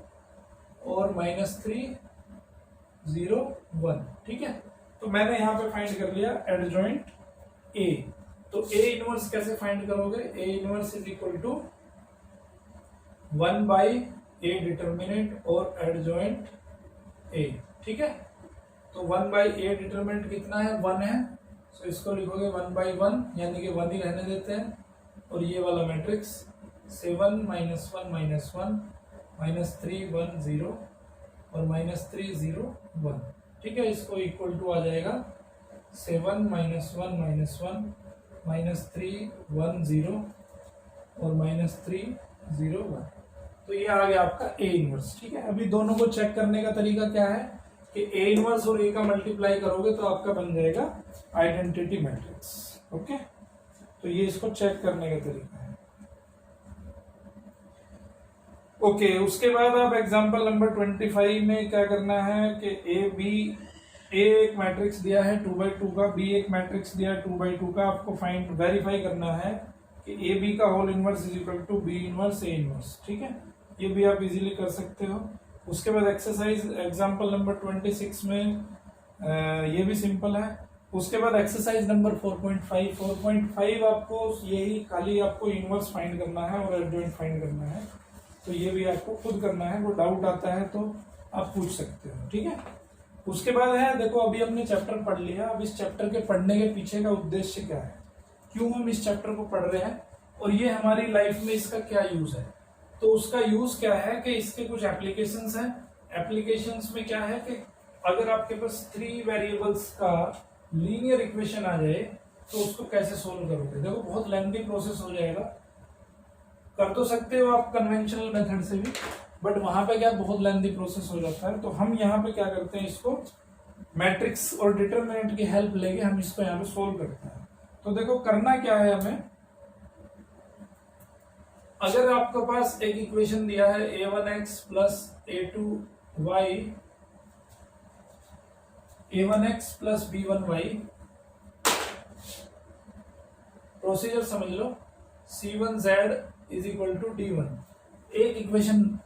और माइनस 3 0 1। ठीक है, तो मैंने यहाँ पे फाइंड कर लिया एडजॉइंट ए। तो ए इनवर्स कैसे फाइंड करोगे, A inverse is equal to 1 by A determinant और एडजॉइंट ए। ठीक है, तो 1 बाई ए डिटर्मिनेंट कितना है 1 है, सो इसको लिखोगे 1 बाई 1 यानी कि 1 ही रहने देते हैं, और ये वाला मैट्रिक्स 7 -1 -1 -3 1 0 और -3 0 1। ठीक है, इसको इक्वल टू आ जाएगा 7 -1 -1 -3 1 0 और -3 0 1। तो ये आ गया आपका ए इनवर्स। ठीक है, अभी दोनों को चेक करने का तरीका क्या है कि ए इनवर्स और ए का मल्टीप्लाई करोगे तो आपका बन जाएगा आइडेंटिटी मैट्रिक्स। ओके, तो ये इसको चेक करने का तरीका है। ओके, उसके बाद आप एग्जांपल नंबर 25 में क्या करना है कि ए एक मैट्रिक्स दिया है 2/2 का, बी एक मैट्रिक्स दिया है 2/2 का। आपको फाइंड वेरीफाई करना है कि ए बी का whole inverse is equal to B inverse A inverse. ठीक है, ये भी आप इजीली कर सकते हो। उसके बाद एक्सरसाइज एग्जांपल नंबर 26 में ये भी सिंपल है। उसके बाद एक्सरसाइज नंबर 4.5 आपको यही खाली आपको इनवर्स फाइंड करना है और एडजॉइंट फाइंड करना है। तो ये भी आपको खुद करना है, वो डाउट आता है तो आप पूछ सकते हो। ठीक है, उसके बाद है देखो, अभी हमने चैप्टर पढ़ लिया। अब इस चैप्टर के पढ़ने के पीछे का उद्देश्य क्या है, क्यों हम इस चैप्टर को पढ़ रहे हैं और ये हमारी लाइफ में इसका क्या यूज है। तो उसका यूज क्या है कि इसके कुछ एप्लीकेशंस हैं। एप्लीकेशंस में क्या है कि अगर आपके पास 3 वेरिएबल्स का लीनियर इक्वेशन आ जाए तो उसको कैसे सोल्व करोगे। देखो बहुत लेंथी प्रोसेस हो जाएगा, कर तो सकते हो आप कन्वेंशनल मेथड से भी, बट वहां पे क्या बहुत लेंथी प्रोसेस हो जाता है। तो हम यहाँ पे क्या करते हैं, इसको मैट्रिक्स और डिटरमिनेंट की हेल्प लेके हम इसको यहाँ पे सोल्व करते हैं। तो देखो करना क्या है हमें, अगर आपके पास एक इक्वेशन दिया है a1x plus a2y, a1x plus b1y, procedure समझ लो, c1z is equal to d1। एक इक्वेशन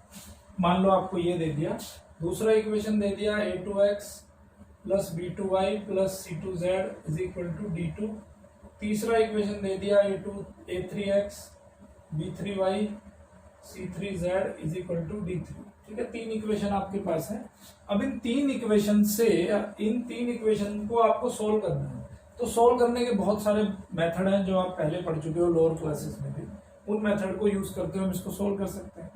मान लो आपको ये दे दिया, दूसरा इक्वेशन दे दिया a2x plus b2y plus c2z is equal to d2, तीसरा इक्वेशन दे दिया a3x b3y c3z is equal to d3। ठीक है, 3 इक्वेशन आपके पास है। अब इन 3 इक्वेशन से इन 3 इक्वेशन को आपको सोल्व करना है। तो सोल्व करने के बहुत सारे मेथड हैं जो आप पहले पढ़ चुके हो लोअर क्लासेस में भी, उन मेथड को यूज करके हम इसको सोल्व कर सकते हैं।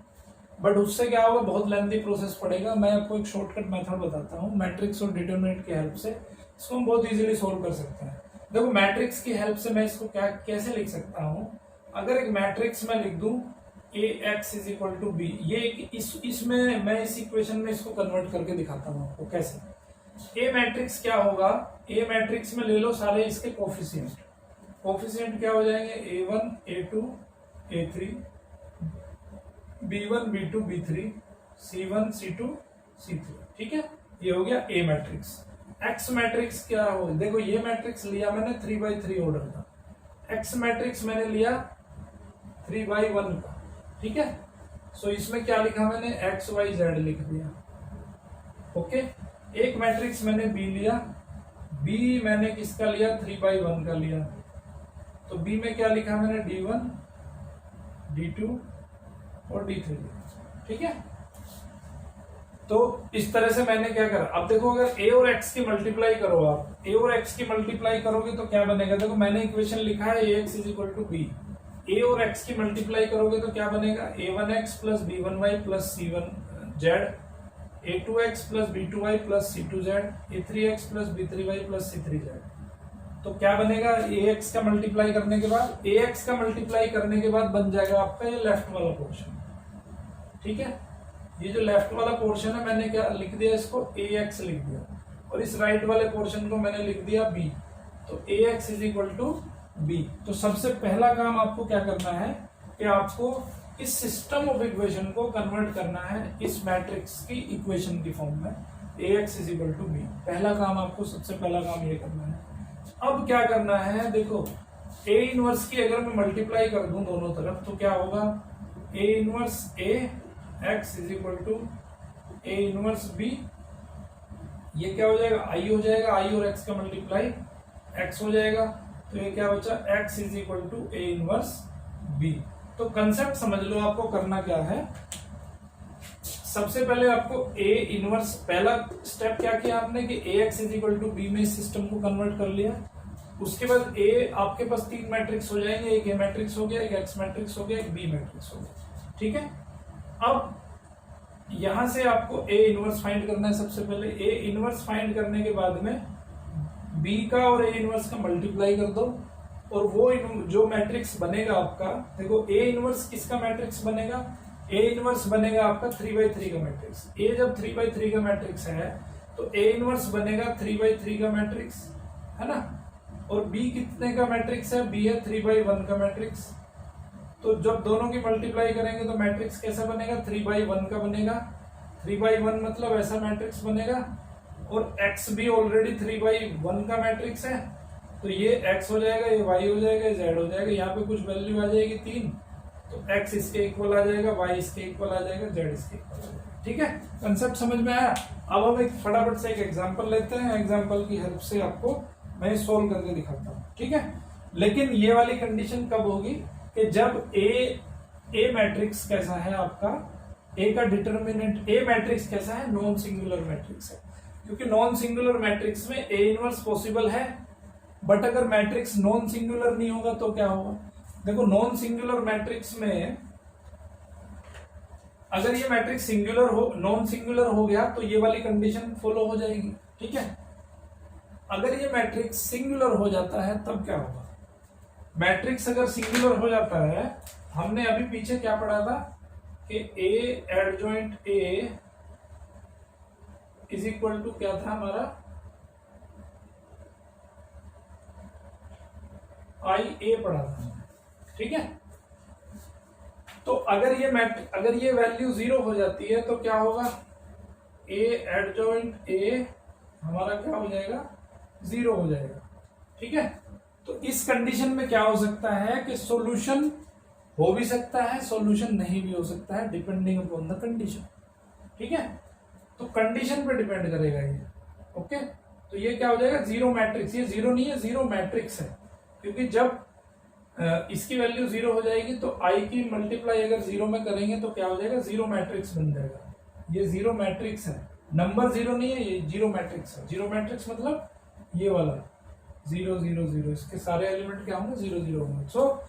बट उससे क्या होगा, बहुत लेंथी प्रोसेस पड़ेगा। मैं आपको एक शॉर्टकट मेथड बताता हूँ, मैट्रिक्स और डिटरमिनेंट की हेल्प से इसको हम बहुत इजीली सोल्व कर सकते हैं। देखो मैट्रिक्स की हेल्प से मैं इसको कैसे लिख सकता हूँ, अगर एक मैट्रिक्स में लिख दूं ax is equal to B, ये इसमें मैं इस इक्वेशन में इसको कन्वर्ट करके दिखाता हूँ आपको कैसे। ए मैट्रिक्स क्या होगा, ए मैट्रिक्स में ले लो सारे इसके कोफिशिएंट क्या हो जाएंगे, a1 a2 a3 b1 b2 b3 c1 c2 c3। ठीक है, ये हो गया ए मैट्रिक्स। एक्स मैट्रिक्स क्या हो, देखो ये मैट्रिक्स लिया मैंने 3/3 ऑर्डर का, एक्स मैट्रिक्स मैंने लिया 3/1 का। ठीक है, सो इसमें क्या लिखा मैंने, एक्स वाई जेड लिख दिया। ओके, एक मैट्रिक्स मैंने बी लिया, बी मैंने किसका लिया, 3/1 का लिया। तो बी में क्या लिखा मैंने, d1 d2 और d3। ठीक है, तो इस तरह से मैंने क्या करा। अब देखो अगर a और x की मल्टीप्लाई करो, आप a और x की मल्टीप्लाई करोगे तो क्या बनेगा, देखो मैंने इक्वेशन लिखा है ax is equal to b, a और x की मल्टीप्लाई करोगे तो क्या बनेगा, a1x plus b1y plus c1z, a2x plus b2y plus c2z, a3x plus b3y plus c3z। तो क्या बनेगा, ax का मल्टीप्लाई करने के बाद, ax का मल्टीप्लाई करने के बाद बन जाएगा आपका ये लेफ्ट वाला पोर्शन। ठीक है, ये जो लेफ्ट वाला पोर्शन है मैंने क्या लिख दिया, इसको ax लिख दिया, और इस राइट वाले पोर्शन को मैंने लिख दिया b। तो ax is equal to b। तो सबसे पहला काम आपको क्या करना है कि आपको इस सिस्टम ऑफ इक्वेशन को कन्वर्ट करना है इस मैट्रिक्स की इक्वेशन की फॉर्म में, ax is equal to b। पहला काम आपको, सबसे पहला काम ये करना है। अब क्या करना है, देखो a इनवर्स की अगर मैं मल्टीप्लाई कर दूं दोनों तरफ तो क्या होगा, a inverse a x is equal to a inverse b। ये क्या हो जाएगा, i हो जाएगा, i और x का मल्टीप्लाई x हो जाएगा। तो ये क्या बचा, x is equal to a inverse b। तो कंसेप्ट समझ लो, आपको करना क्या है, सबसे पहले आपको a इनवर्स, पहला स्टेप क्या किया आपने कि ax is equal to b में इस सिस्टम को कन्वर्ट कर लिया। उसके बाद ए आपके पास 3 मैट्रिक्स हो जाएंगे, एक ए मैट्रिक्स हो गया, एक एक्स मैट्रिक्स हो गया, एक बी मैट्रिक्स हो गया। ठीक है, अब यहां से आपको ए इनवर्स फाइंड करना है। सबसे पहले ए इनवर्स फाइंड करने के बाद में बी का और ए इनवर्स का मल्टीप्लाई कर दो, और वो जो मैट्रिक्स बनेगा आपका, देखो ए इनवर्स किसका मैट्रिक्स बनेगा, ए इनवर्स बनेगा आपका 3/3 का मैट्रिक्स। ए जब 3/3 का मैट्रिक्स है तो ए इनवर्स बनेगा 3/3 का मैट्रिक्स, है ना। और बी कितने का मैट्रिक्स है, बी है 3/1 का मैट्रिक्स। तो जब दोनों की मल्टीप्लाई करेंगे तो मैट्रिक्स कैसा बनेगा, 3/1 का बनेगा। 3/1 मतलब ऐसा मैट्रिक्स बनेगा, और x भी ऑलरेडी 3/1 का मैट्रिक्स है, तो ये x हो जाएगा, ये y हो जाएगा, ये z हो जाएगा। यहाँ पे कुछ वैल्यू आ जाएगी 3, तो x इसके इक्वल आ जाएगा, y इसके इक्वल आ जाएगा, z इसके इक्वल आ जाएगा। ठीक है, कंसेप्ट समझ में आया। अब हम एक फटाफट से एक एग्जांपल लेते हैं, एग्जांपल की हेल्प से आपको मैं सोल्व करके दिखाता हूँ। ठीक है, लेकिन ये वाली कंडीशन कब होगी कि जब ए मैट्रिक्स कैसा है आपका, ए का डिटर्मिनेंट, ए मैट्रिक्स कैसा है, नॉन सिंगुलर मैट्रिक्स है। क्योंकि नॉन सिंगुलर मैट्रिक्स में ए इनवर्स पॉसिबल है, बट अगर मैट्रिक्स नॉन सिंगुलर नहीं होगा तो क्या होगा। देखो नॉन सिंगुलर मैट्रिक्स में अगर ये मैट्रिक्स सिंगुलर हो, नॉन सिंगुलर हो गया तो ये वाली कंडीशन फॉलो हो जाएगी। ठीक है, अगर ये मैट्रिक्स सिंगुलर हो जाता है तब क्या होगा। मैट्रिक्स अगर सिंगुलर हो जाता है, हमने अभी पीछे क्या पढ़ा था कि A adjoint A is equal to क्या था हमारा, आई ए पढ़ा था। ठीक है, तो अगर ये वैल्यू 0 हो जाती है तो क्या होगा, ए एडजॉइंट ए हमारा क्या हो जाएगा, 0 हो जाएगा। ठीक है, तो इस कंडीशन में क्या हो सकता है कि सॉल्यूशन हो भी सकता है, सॉल्यूशन नहीं भी हो सकता है, डिपेंडिंग अपॉन द कंडीशन। ठीक है, तो कंडीशन पे डिपेंड करेगा ये। ओके, तो ये क्या हो जाएगा, 0 मैट्रिक्स। ये 0 नहीं है, 0 मैट्रिक्स है, क्योंकि जब इसकी वैल्यू 0 हो जाएगी तो आई की मल्टीप्लाई अगर 0 में करेंगे तो क्या हो जाएगा, 0 मैट्रिक्स बन जाएगा। ये 0 मैट्रिक्स है, नंबर 0 नहीं है, ये 0 मैट्रिक्स है। 0 मैट्रिक्स मतलब ये वाला 0 0 0, इसके सारे एलिमेंट क्या होंगे, 0 0 होंगे। So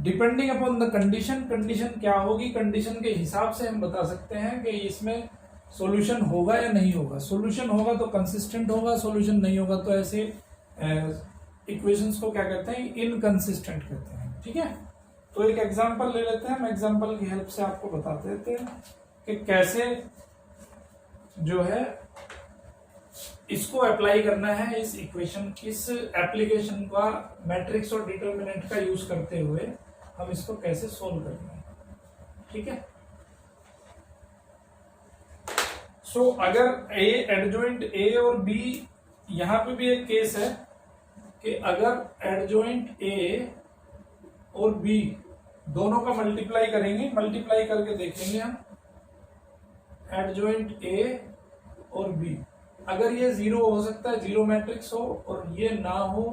depending upon the condition, condition क्या होगी, कंडीशन के हिसाब से हम बता सकते हैं कि इसमें सॉल्यूशन होगा या नहीं होगा। सॉल्यूशन होगा तो कंसिस्टेंट होगा, सॉल्यूशन नहीं होगा तो ऐसे इक्वेशंस को क्या कहते हैं, इनकंसिस्टेंट कहते हैं। ठीक है, तो एक एग्जांपल ले लेते हैं, हम एग्जांपल की हेल्प से आपको बताते देते हैं कि कैसे जो है इसको अप्लाई करना है, इस इक्वेशन, इस एप्लीकेशन का मैट्रिक्स और डिटर्मिनेंट का यूज करते हुए हम इसको कैसे सोल्व करना है। ठीक है, सो अगर ए एडजॉइंट ए और बी, यहां पे भी एक केस है कि अगर एडजॉइंट ए और बी दोनों का मल्टीप्लाई करेंगे, मल्टीप्लाई करके देखेंगे हम, एडजॉइंट ए और बी, अगर ये 0 हो सकता है, 0 मैट्रिक्स हो, और ये ना हो,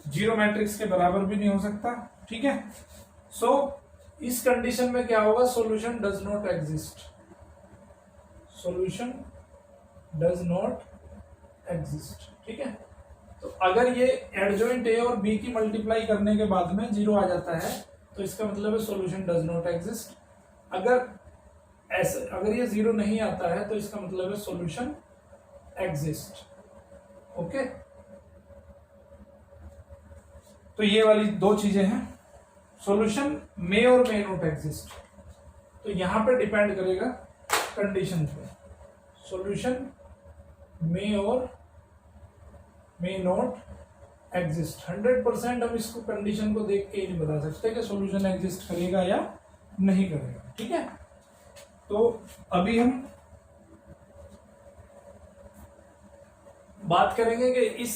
0 मैट्रिक्स के बराबर भी नहीं हो सकता। ठीक है, सो इस कंडीशन में क्या होगा, solution does not exist, solution does not exist. ठीक है, तो अगर ये एडजॉइंट ए और बी की मल्टीप्लाई करने के बाद में 0 आ जाता है तो इसका मतलब है सॉल्यूशन डज नॉट एग्जिस्ट। अगर ये 0 नहीं आता है तो इसका मतलब है सॉल्यूशन एग्जिस्ट। ओके, तो ये वाली 2 चीजें हैं, सॉल्यूशन मे और मे नॉट एग्जिस्ट। तो यहां पे डिपेंड करेगा कंडीशन पे, सॉल्यूशन मे और मे नॉट एग्जिस्ट। 100% हम इसको कंडीशन को देख के ही नहीं बता सकते कि सॉल्यूशन एग्जिस्ट करेगा या नहीं करेगा। ठीक है, तो अभी हम बात करेंगे कि इस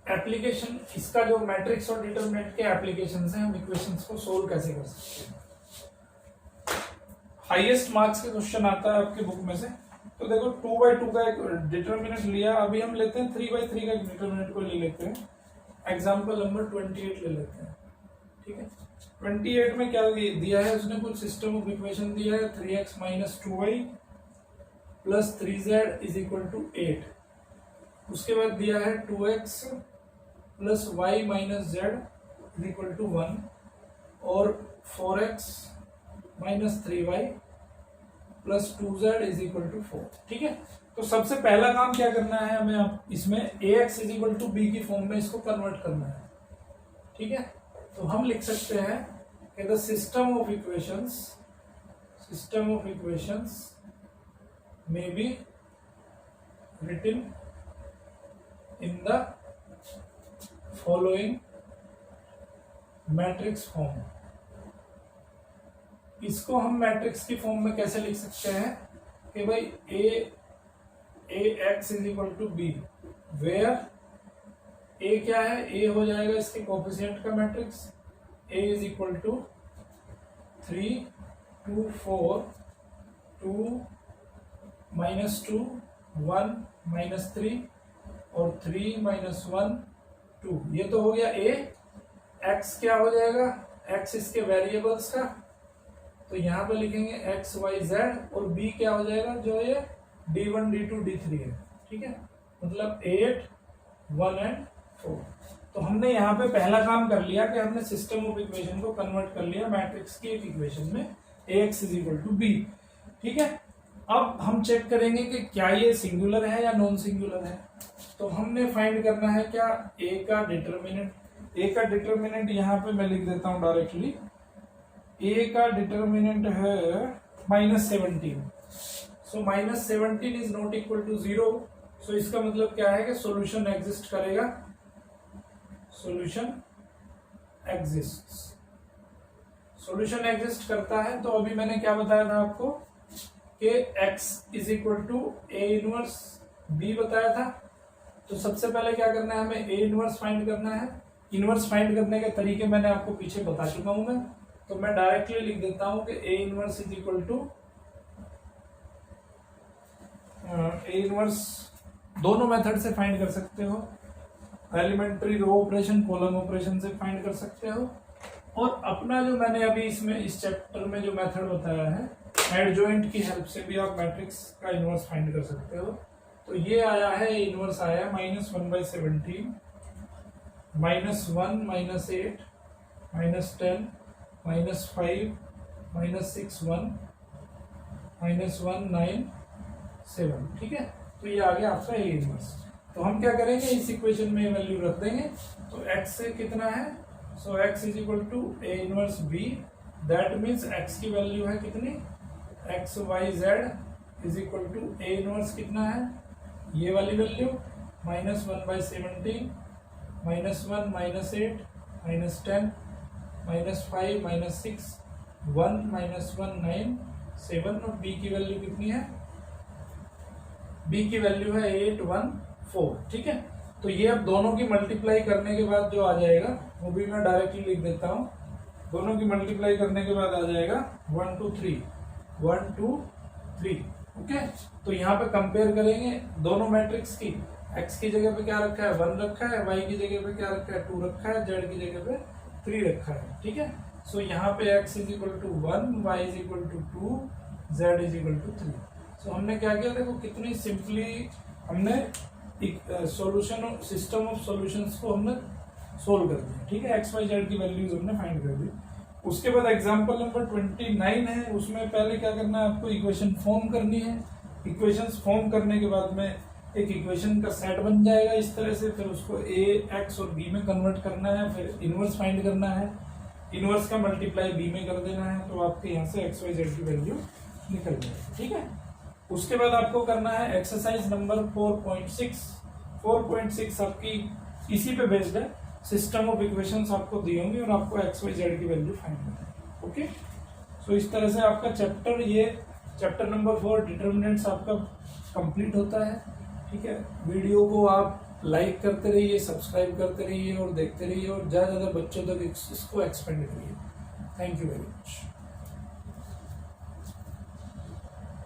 एप्लीकेशन, इसका जो मैट्रिक्स और डिटरमिनेंट के एप्लीकेशंस हैं, हम इक्वेशंस को सोल्व कैसे कर सकते हैं। हाईएस्ट मार्क्स के क्वेश्चन आता है आपके बुक में से, तो देखो 2/2 का एक डिटरमिनेंट लिया, अभी हम लेते हैं 3/3 का डिटरमिनेंट को ले लेते हैं। एग्जांपल नंबर 28 ले लेते हैं। ठीक है, 28 में क्या दिया है, उसने कुछ सिस्टम ऑफ इक्वेशन दिया है, 3x - 2y + 3z = 8। उसके बाद दिया है 2x plus Y minus Z is equal to 1 और 4x minus 3y plus 2z is equal to 4। ठीक है, तो सबसे पहला काम क्या करना है हमें, आप इसमें ax is equal to B की फॉर्म में इसको कन्वर्ट करना है। ठीक है, तो हम लिख सकते हैं कि the system of equations may be written in the following matrix form. इसको हम मैट्रिक्स की फॉर्म में कैसे लिख सकते हैं कि भाई A X is equal to B, where A क्या है, ए हो जाएगा इसके कोफिशिएंट का matrix, A is equal to 3 2 4 2 -2 1 -3 और 3 -1 2। ये तो हो गया ए। एक्स क्या हो जाएगा, एक्स इसके वेरिएबल्स का, तो यहाँ पे लिखेंगे एक्स वाई जेड, और बी क्या हो जाएगा जो ये d1 d2 d3 है। ठीक है, मतलब 8 1 and 4। तो हमने यहाँ पे पहला काम कर लिया कि हमने सिस्टम ऑफ इक्वेशन को कन्वर्ट कर लिया मैट्रिक्स की एक इक्वेशन में, ax is equal to B. ठीक है, अब हम चेक करेंगे कि क्या ये सिंगुलर है या नॉन सिंगुलर है। तो हमने फाइंड करना है क्या a का डिटर्मिनेंट। a का डिटर्मिनेंट यहाँ पे मैं लिख देता हूँ डायरेक्टली, a का डिटर्मिनेंट है -17। सो -17 इज नॉट इक्वल टू 0। सो इसका मतलब क्या है कि सॉल्यूशन एग्जिस्ट करेगा, सॉल्यूशन एग्जिस्ट करता है। तो अभी मैंने क्या बताया था आपको कि x is equal to A inverse b बताया था। तो सबसे पहले क्या करना है, हमें a इनवर्स फाइंड करना है। इनवर्स फाइंड करने के तरीके मैंने आपको पीछे बता चुका हूं मैं, तो मैं डायरेक्टली लिख देता हूं कि a inverse is equal to A inverse, दोनों मेथड से फाइंड कर सकते हो, elementary row operation, column operation से फाइंड कर सकते हो, और अपना जो मैंने अभी इसमें इस चैप्टर में जो मेथड बताया है एडजॉइंट की हेल्प से भी आप मैट्रिक्स का इनवर्स फाइंड कर सकते हो। तो ये आया है, इनवर्स आया है -1/17 -1 -8 -10 -5 -6 1 -1 9 7। ठीक है, तो ये आ गया आपका ए इनवर्स। तो हम क्या करेंगे, इस इक्वेशन में वैल्यू रख देंगे। तो x से कितना है, so x is equal to A inverse b, that means x की वैल्यू है कितनी, X Y Z is equal to A inverse कितना है, ये वाली वैल्यू -1/17 -1 -8 -10 -5 -6 1 -1 9 7, और b की वैल्यू कितनी है, b की वैल्यू है 8 1 4। ठीक है, तो ये अब दोनों की मल्टीप्लाई करने के बाद जो आ जाएगा वो भी मैं डायरेक्टली लिख देता हूँ। दोनों की मल्टीप्लाई करने के बाद आ जाएगा 1 2 3 1 2 3। ओके, तो यहाँ पे कंपेयर करेंगे दोनों मैट्रिक्स की। x की जगह पे क्या रखा है, 1 रखा है, y की जगह पे क्या रखा है, 2 रखा है, z की जगह पे 3 रखा है। ठीक है, सो यहाँ पे x is equal to 1, y is equal to 2, z is equal to 3। So हमने क्या किया, देखो कितनी सिंपली हमने सॉल्यूशन, सिस्टम ऑफ सॉल्यूशंस को हमने सोल्व कर दिया। ठीक है, एक्स वाई जेड की वैल्यूज हमने फाइंड कर दी। उसके बाद एग्जांपल नंबर 29 है, उसमें पहले क्या करना है, आपको इक्वेशन फॉर्म करनी है। इक्वेशंस फॉर्म करने के बाद में एक इक्वेशन का सेट बन जाएगा इस तरह से, फिर उसको ए एक्स और बी में कन्वर्ट करना है, फिर इनवर्स फाइंड करना है, इनवर्स का मल्टीप्लाई बी में कर देना है, तो आपके यहाँ से एक्स वाई जेड की वैल्यू निकल जाएगी। ठीक है, उसके बाद आपको करना है एक्सरसाइज नंबर 4.6। 4.6 आपकी इसी पे बेस्ड है, सिस्टम ऑफ इक्वेशंस आपको दी होंगी और आपको एक्स वाई जेड की वैल्यू फाइंड करनी है। ओके, सो इस तरह से आपका चैप्टर, ये चैप्टर नंबर 4 डिटर्मिनेंट्स आपका कंप्लीट होता है। ठीक है, वीडियो को आप लाइक करते रहिए, सब्सक्राइब करते रहिए और देखते रहिए, और ज़्यादा से ज़्यादा बच्चों तक इसको एक्सपेंड करिए। Thank you very much.